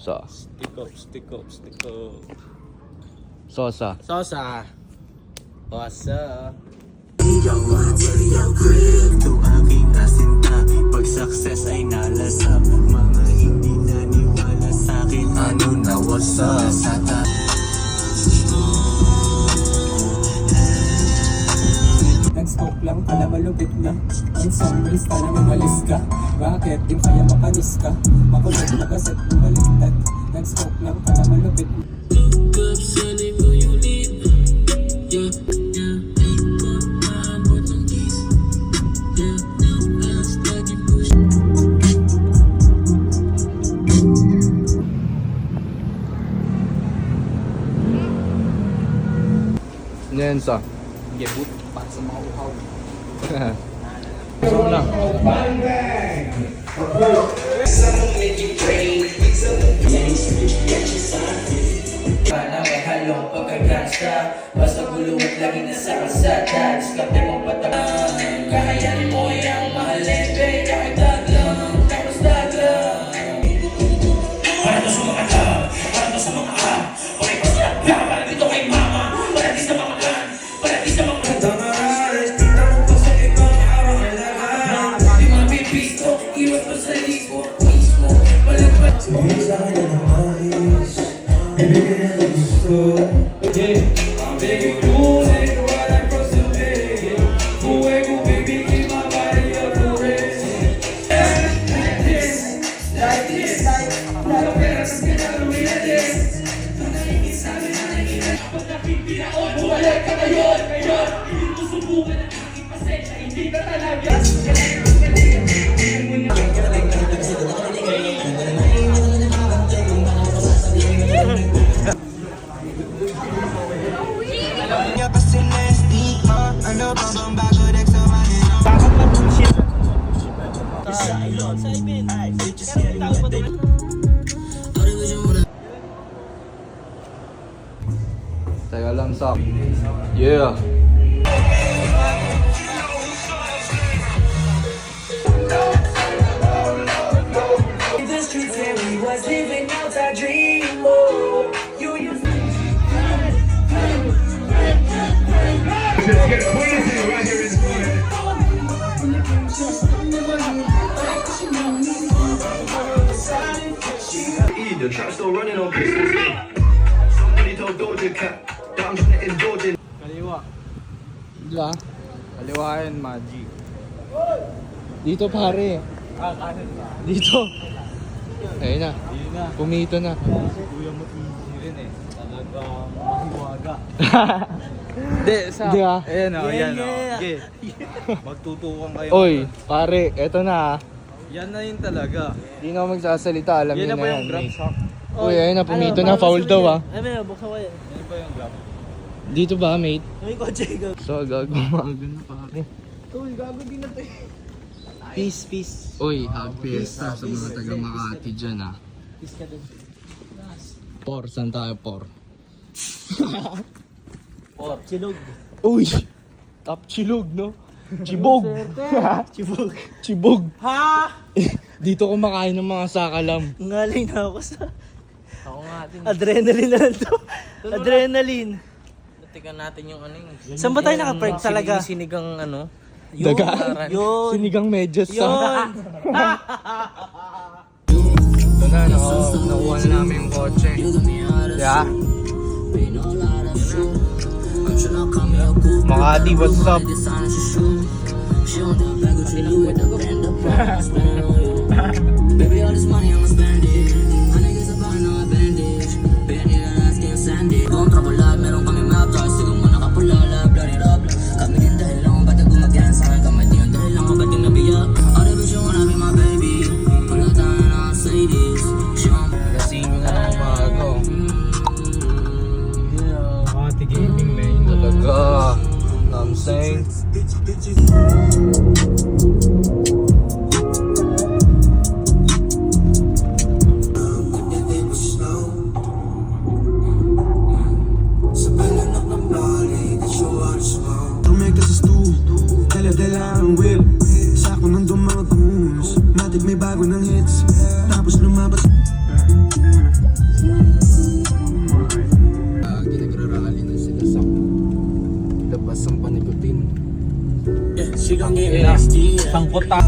So, Stick up. Sosa. Sosa. Sosa. Ito aking kasinta. Pag success ay nalasap. Mga hindi naniwala sa'kin. Ano na wasa sa Nag-scope lang pala malupit na. On sunrise ka na mamalis ka. Bakit di kaya makalis ka? Makulot na kaset bumaliktad. Nag-scope lang pala malupit na. Nensa. Gebut para sa mga uhaw. So na. Sana may halong pagkagasta. Basta guluwat lagi na sa kalsada. Diskarte mong patamaan. Kakayanin mo yung mahalin, babe. Kahit daglang, tapos daglang. Para to sa mga love, para to sa mga ham. Okay, pasarap ka, para dito kay mama. Para di sa mga han, para di sa mga tamaras. Kita mo pa sa ibang araw ay lahat. Di mabibisto, iwas pa sa lismo. Mismo, palagpat. Sige sa akin na mais. Ibigay na gusto. Yeah, I'm begging you, take what I'm supposed to be. Fuego, baby, keep my body up for it. Like this, like this, like pera sa kinalo like this. Nakikisabi na nakikinig. Pag napipinaon, bumalik ka ngayon. Hindi mo subukan ang aking pasensya. Hindi ka talaga. Teka lang, Sak. Yeah. The streets and we was living out our dream. Oh, you used to The trap still running on pistols. Somebody told Doja Cat that I'm trying to indulge in. Kaliwa. Diba? Kaliwain, Maji. Dito, pare. Kanan ba? Dito. Ayun na. Yun na. Pumito na. Kuya mo easy rin eh. Talagang mahiwaga. Hindi, sa... Di ba? Ayan o, Yeah, ayan o. yeah. Okay. Magtutukan kayo. Oy, pare, eto na. Yan na yun talaga. Di na ako magsasalita, alam Yan niyo na na ba yan. yung grab shop? Uy, ayun na, pumito na. Foul daw ah. Ay, may buksan ko yan. Yan ba yung grab? Dito ba, mate? May kotse ka. So, gagawin na pare. Uy, gago din na to eh. Peace, peace. Uy, happy fiesta sa mga taga Makati dyan ah. Peace ka dun. Por, saan tayo por? Silog. Uy! Top chilog, no? Chibog! Chibog. Chibog! Ha? Dito kumakain ng mga sakalam. Ngalay na ako sa Ako nga din. adrenaline na lang to. Adrenaline. Tingnan natin yung ano yung... Saan ba tayo nakapark talaga? Sinigang ano? Daga? Yun. Sinigang medyas sa... Yun. Ito na, nakuha na namin yung kotse. Yeah? Makati, what's up? Baby, all this money I'ma spend it. My niggas are buying all bandage. Bandit and ass can't send it. Kung trapulat, meron kami map drive. Sigong mo nakapulala, blood it up. Kami din dahil lang, ba't ako mag-gansan? Kami din dahil lang, ba't yung nabiyak? All the bitch you wanna be my baby. Pulatan na say this. Kasi nyo na ng bago. Makati Gaming, man. Talaga. Know what I'm saying? Dala-dala ang whip. Sako nandun mga goons. Matik may bago ng hits. Tapos lumabas. nikotin. Yeah, she gon' get nasty. Sangkot ta.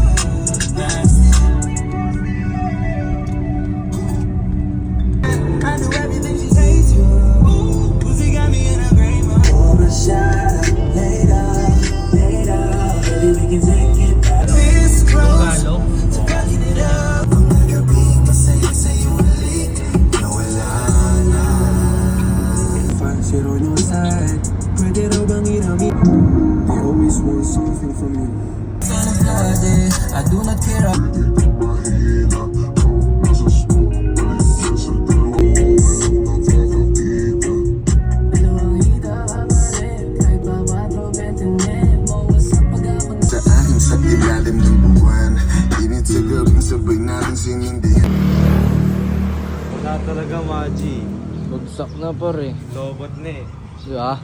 I do everything she says to. Ooh, pussy got me in a great mood. Overshot later, later. Baby, we can take it back. This close to fucking it up. I'm not your being, say you wanna leave. No, wala na. Zero on your side. Pwede raw bang inamin? They always want something from you. I do not care. Sa aking sa ilalim ng buwan, init sa gabing sabay natin sinindihan. Wala talaga, Maji. Bagsak na pare. Lobot na eh. Diba?